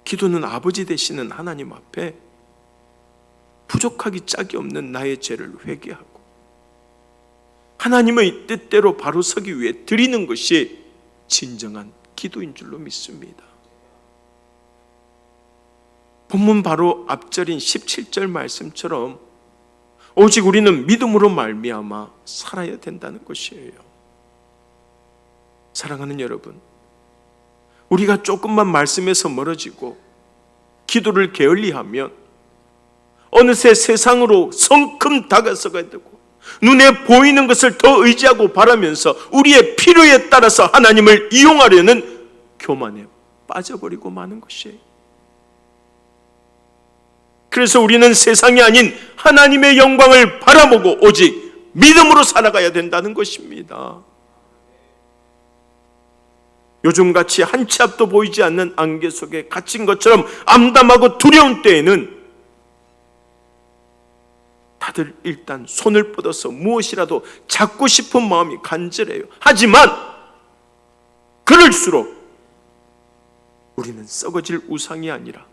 기도는 아버지 되시는 하나님 앞에 부족하기 짝이 없는 나의 죄를 회개하고 하나님의 뜻대로 바로 서기 위해 드리는 것이 진정한 기도인 줄로 믿습니다. 본문 바로 앞절인 17절 말씀처럼 오직 우리는 믿음으로 말미암아 살아야 된다는 것이에요. 사랑하는 여러분, 우리가 조금만 말씀에서 멀어지고 기도를 게을리하면 어느새 세상으로 성큼 다가서게 되고 눈에 보이는 것을 더 의지하고 바라면서 우리의 필요에 따라서 하나님을 이용하려는 교만에 빠져버리고 마는 것이에요. 그래서 우리는 세상이 아닌 하나님의 영광을 바라보고 오직 믿음으로 살아가야 된다는 것입니다. 요즘같이 한 치 앞도 보이지 않는 안개 속에 갇힌 것처럼 암담하고 두려운 때에는 다들 일단 손을 뻗어서 무엇이라도 잡고 싶은 마음이 간절해요. 하지만 그럴수록 우리는 썩어질 우상이 아니라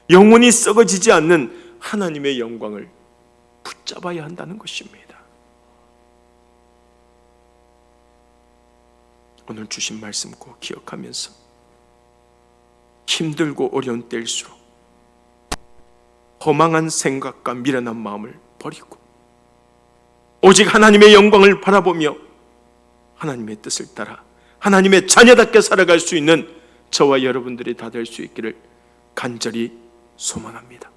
영원히 썩어지지 않는 하나님의 영광을 붙잡아야 한다는 것입니다. 오늘 주신 말씀 꼭 기억하면서 힘들고 어려운 때일수록 허망한 생각과 미련한 마음을 버리고 오직 하나님의 영광을 바라보며 하나님의 뜻을 따라 하나님의 자녀답게 살아갈 수 있는 저와 여러분들이 다 될 수 있기를 간절히 소망합니다.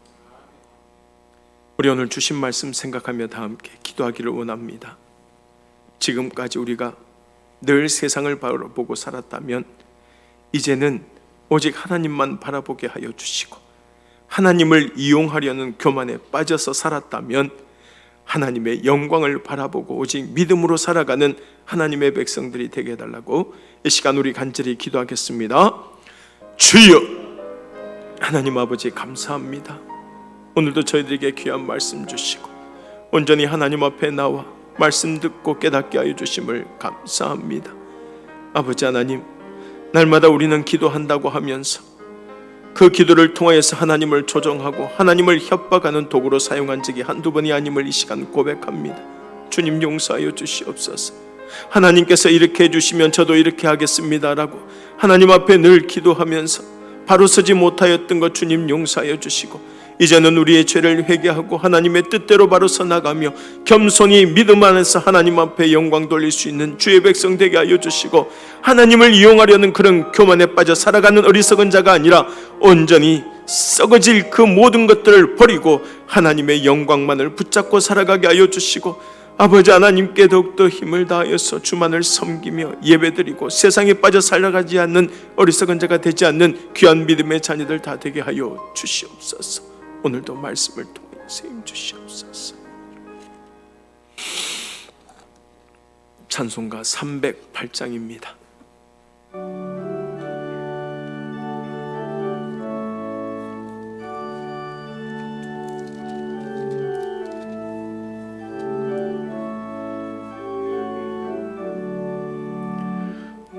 우리 오늘 주신 말씀 생각하며 다 함께 기도하기를 원합니다. 지금까지 우리가 늘 세상을 바라보고 살았다면 이제는 오직 하나님만 바라보게 하여 주시고 하나님을 이용하려는 교만에 빠져서 살았다면 하나님의 영광을 바라보고 오직 믿음으로 살아가는 하나님의 백성들이 되게 해달라고 이 시간 우리 간절히 기도하겠습니다. 주여, 하나님 아버지 감사합니다. 오늘도 저희들에게 귀한 말씀 주시고 온전히 하나님 앞에 나와 말씀 듣고 깨닫게 하여 주심을 감사합니다. 아버지 하나님, 날마다 우리는 기도한다고 하면서 그 기도를 통하여서 하나님을 조종하고 하나님을 협박하는 도구로 사용한 적이 한두 번이 아님을 이 시간 고백합니다. 주님 용서하여 주시옵소서. 하나님께서 이렇게 해주시면 저도 이렇게 하겠습니다 라고 하나님 앞에 늘 기도하면서 바로 서지 못하였던 것 주님 용서하여 주시고 이제는 우리의 죄를 회개하고 하나님의 뜻대로 바로 서 나가며 겸손히 믿음 안에서 하나님 앞에 영광 돌릴 수 있는 주의 백성 되게 하여 주시고 하나님을 이용하려는 그런 교만에 빠져 살아가는 어리석은 자가 아니라 온전히 썩어질 그 모든 것들을 버리고 하나님의 영광만을 붙잡고 살아가게 하여 주시고 아버지 하나님께 더욱더 힘을 다하여서 주만을 섬기며 예배드리고 세상에 빠져 살아가지 않는 어리석은 자가 되지 않는 귀한 믿음의 자녀들 다 되게 하여 주시옵소서. 오늘도 말씀을 통해 세임 주시옵소서. 찬송가 308장입니다.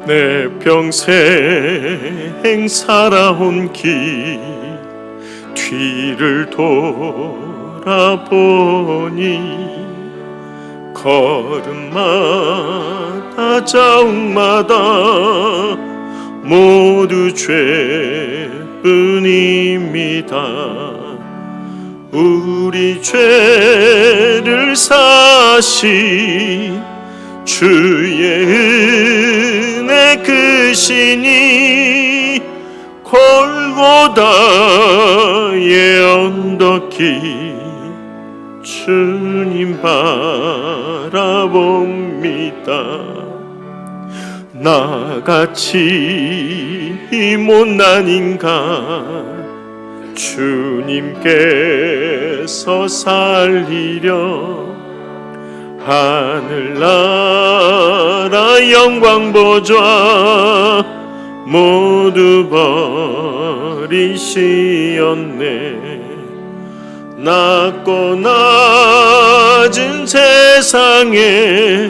내 평생 살아온 길 뒤를 돌아보니 걸음마다 자욱마다 모두 죄뿐입니다. 우리 죄를 사신 주의 은혜 크시니 골고다의 언덕이 주님 바라봅니다. 나같이 못난 인간 주님께서 살리려 하늘나라 영광 보좌 모두 버리시었네. 낮고 낮은 세상에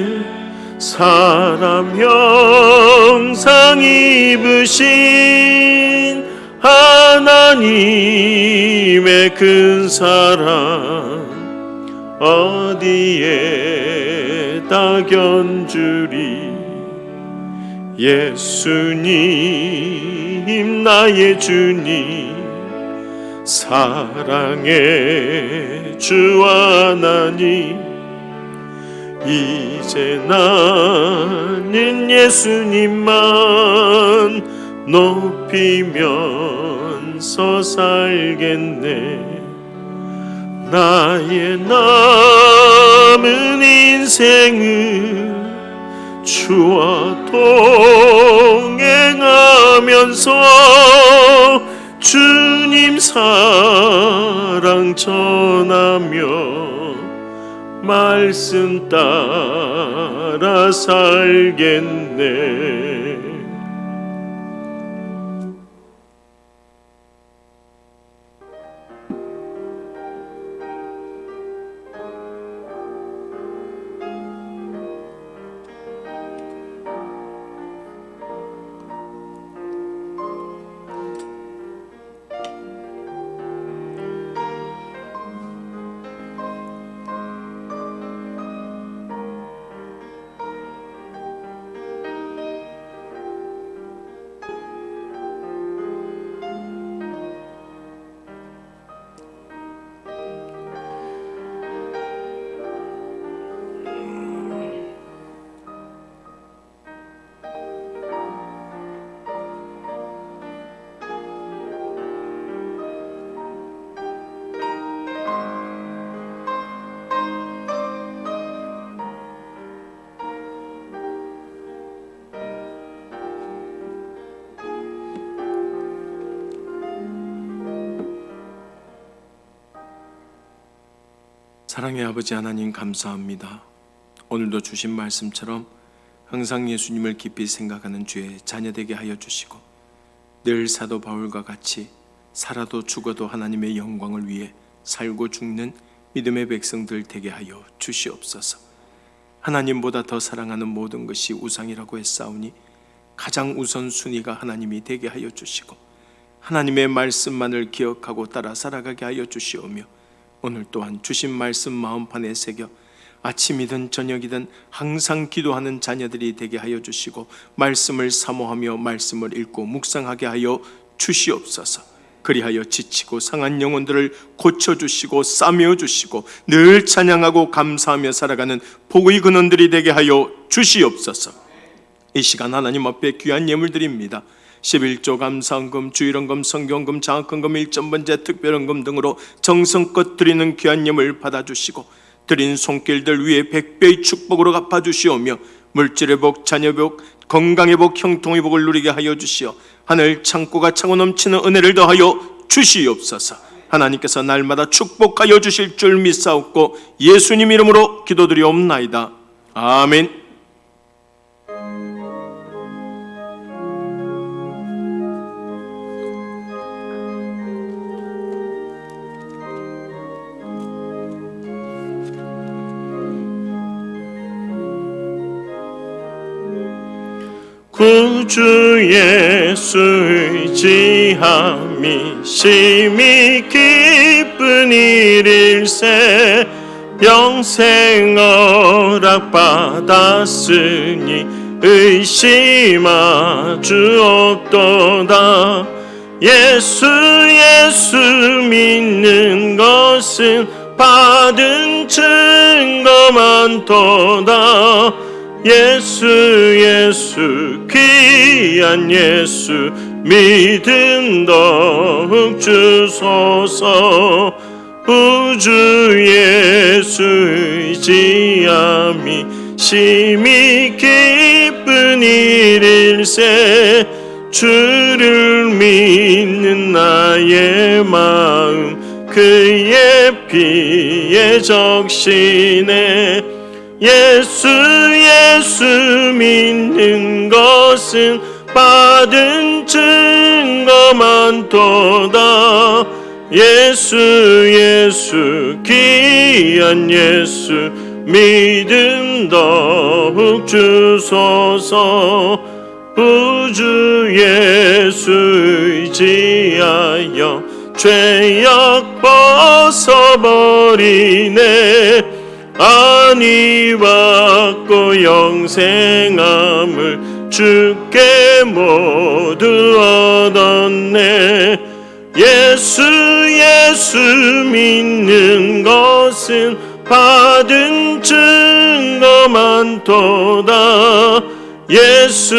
사람 형상 입으신 하나님의 큰 사랑 어디에다 견주리. 예수님 나의 주님 사랑의 주 하나님, 이제 나는 예수님만 높이면서 살겠네. 나의 남은 인생은 주와 동행하면서 주님 사랑 전하며 말씀 따라 살겠네. 사랑의 아버지 하나님, 감사합니다. 오늘도 주신 말씀처럼 항상 예수님을 깊이 생각하는 주의 자녀되게 하여 주시고, 늘 사도 바울과 같이 살아도 죽어도 하나님의 영광을 위해 살고 죽는 믿음의 백성들 되게 하여 주시옵소서. 하나님보다 더 사랑하는 모든 것이 우상이라고 했사오니 가장 우선순위가 하나님이 되게 하여 주시고, 하나님의 말씀만을 기억하고 따라 살아가게 하여 주시오며, 오늘 또한 주신 말씀 마음판에 새겨 아침이든 저녁이든 항상 기도하는 자녀들이 되게 하여 주시고, 말씀을 사모하며 말씀을 읽고 묵상하게 하여 주시옵소서. 그리하여 지치고 상한 영혼들을 고쳐주시고 싸매어주시고 늘 찬양하고 감사하며 살아가는 복의 근원들이 되게 하여 주시옵소서. 이 시간 하나님 앞에 귀한 예물 드립니다. 11조 감사헌금, 주일헌금, 성경헌금, 장학헌금, 일전번제, 특별헌금 등으로 정성껏 드리는 귀한 예물 받아주시고, 드린 손길들 위에 100배의 축복으로 갚아주시오며, 물질의 복, 자녀의 복, 건강의 복, 형통의 복을 누리게 하여 주시어 하늘 창고가 차고 넘치는 은혜를 더하여 주시옵소서. 하나님께서 날마다 축복하여 주실 줄 믿사옵고 예수님 이름으로 기도드리옵나이다. 아멘. 구주 예수 의지함이 심히 기쁜 일일세. 영생 허락받았으니 의심하 주옵도다. 예수 믿는 것은 받은 증거 많도다. 예수 귀한 예수 믿음 더욱 주소서. 우주 예수 의지함이 심히 기쁜 일일세. 주를 믿는 나의 마음 그의 피에 적시네. 예수 믿는 것은 받은 증거 많도다. 예수 예수 귀한 예수 믿음 더욱 주소서. 우주 예수 의지하여 죄악 벗어버리네. 안위 받고 영생함을 주께 모두 얻었네. 예수 예수 믿는 것은 받은 증거 많도다. 예수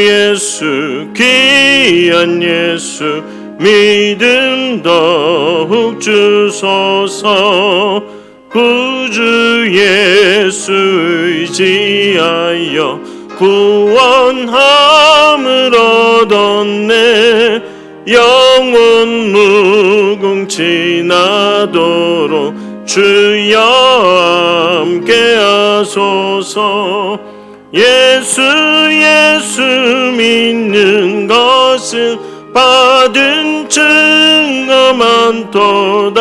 예수 귀한 예수 믿음 더욱 주소서. 구주 예수 의지하여 구원함을 얻었네. 영원 무궁치 나도록 주여 함께 하소서. 예수 예수 믿는 것은 받은 증거 많도다.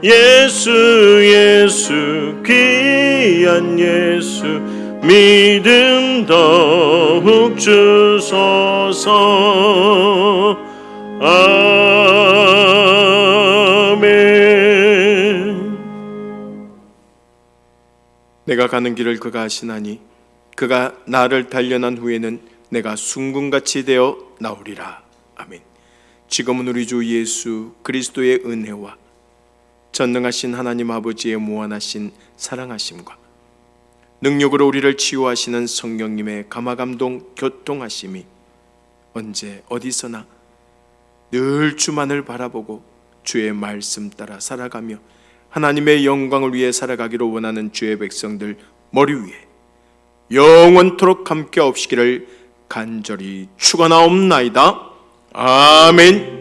예수 예수 귀한 예수 믿음 더욱 주소서. 아멘. 내가 가는 길을 그가 아시나니 그가 나를 단련한 후에는 내가 순금같이 되어 나오리라. 아멘. 지금은 우리 주 예수 그리스도의 은혜와 전능하신 하나님 아버지의 무한하신 사랑하심과 능력으로 우리를 치유하시는 성령님의 감화감동 교통하심이 언제 어디서나 늘 주만을 바라보고 주의 말씀 따라 살아가며 하나님의 영광을 위해 살아가기로 원하는 주의 백성들 머리 위에 영원토록 함께 없시기를 간절히 축원하옵나이다. 아멘.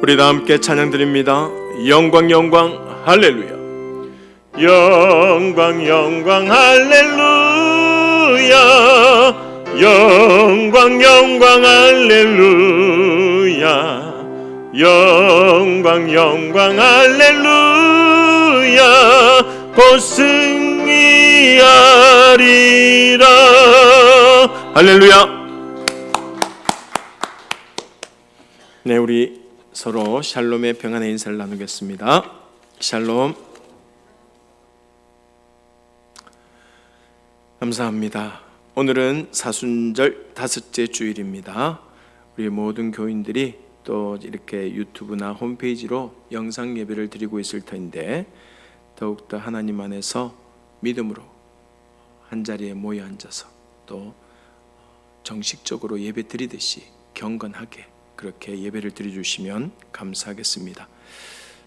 우리 다 함께 찬양 드립니다. 영광 영광 할렐루야. 영광 영광 할렐루야. 영광 영광 할렐루야. 영광 영광 할렐루야. 곧 승리하리라. 할렐루야. 네, 우리 서로 샬롬의 평안의 인사를 나누겠습니다. 샬롬. 감사합니다. 오늘은 사순절 다섯째 주일입니다. 우리 모든 교인들이 또 이렇게 유튜브나 홈페이지로 영상 예배를 드리고 있을 텐데 더욱더 하나님 안에서 믿음으로 한자리에 모여 앉아서 또 정식적으로 예배 드리듯이 경건하게 그렇게 예배를 드려주시면 감사하겠습니다.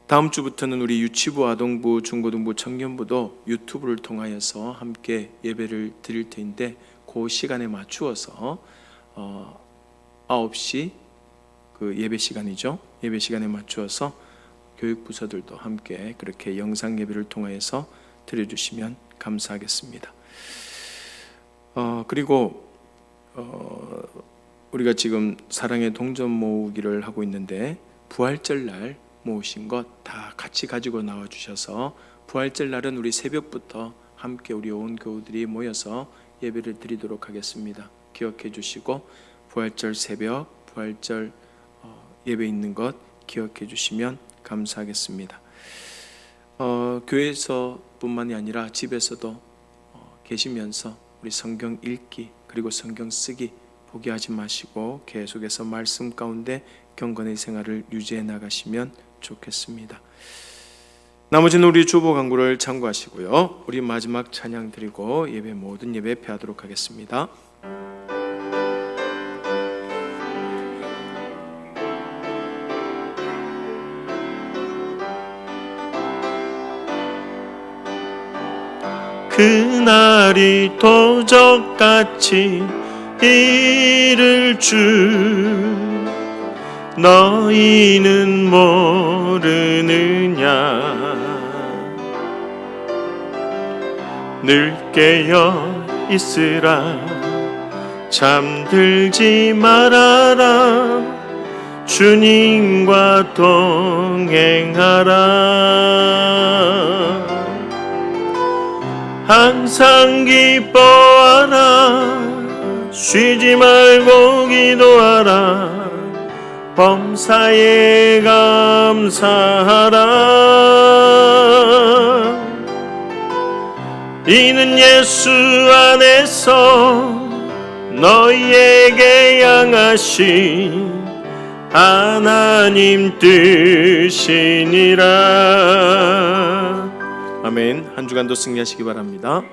다음 주부터는 우리 유치부, 아동부, 중고등부, 청년부도 유튜브를 통하여서 함께 예배를 드릴 텐데 그 시간에 맞추어서 9시 그 예배 시간이죠. 예배 시간에 맞추어서 교육부서들도 함께 그렇게 영상 예배를 통하여서 드려주시면 감사하겠습니다. 그리고 우리가 지금 사랑의 동전 모으기를 하고 있는데 부활절 날 모으신 것 다 같이 가지고 나와 주셔서 부활절 날은 우리 새벽부터 함께 우리 온 교우들이 모여서 예배를 드리도록 하겠습니다. 기억해 주시고 부활절 새벽 부활절 예배 있는 것 기억해 주시면 감사하겠습니다. 교회에서뿐만이 아니라 집에서도 계시면서 우리 성경 읽기 그리고 성경 쓰기 포기하지 마시고 계속해서 말씀 가운데 경건의 생활을 유지해 나가시면 좋겠습니다. 나머지는 우리 주보 광고를 참고하시고요. 우리 마지막 찬양 드리고 예배 모든 예배 패하도록 하겠습니다. 그날이 도적같이 이를 줄 너희는 모르느냐. 늘 깨어 있으라. 잠들지 말아라. 주님과 동행하라. 항상 기뻐하라. 쉬지 말고 기도하라. 범사에 감사하라. 이는 예수 안에서 너희에게 향하신 하나님 뜻이니라. 아멘. 한 주간도 승리하시기 바랍니다.